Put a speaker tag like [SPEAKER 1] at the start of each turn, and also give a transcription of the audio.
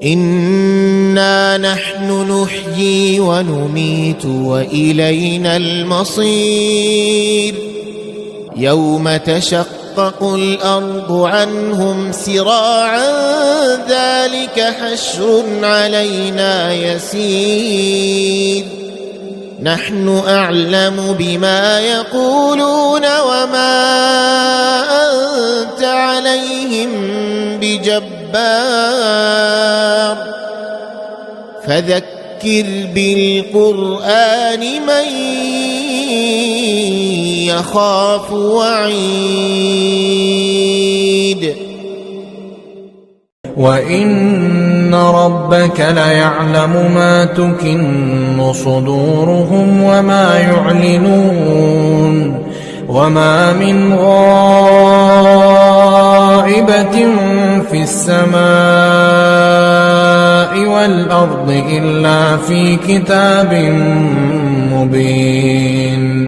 [SPEAKER 1] إنا نحن نحيي ونميت وإلينا المصير يوم تشقق الأرض عنهم سراعا ذلك حشر علينا يسير نحن أعلم بما يقولون وما أنت عليهم بجبار فذكر بالقرآن من يخاف وعيد
[SPEAKER 2] وإن ربك ليعلم ما تكن صدورهم وما يعلنون وما من غائبة في السماء والأرض إلا في كتاب مبين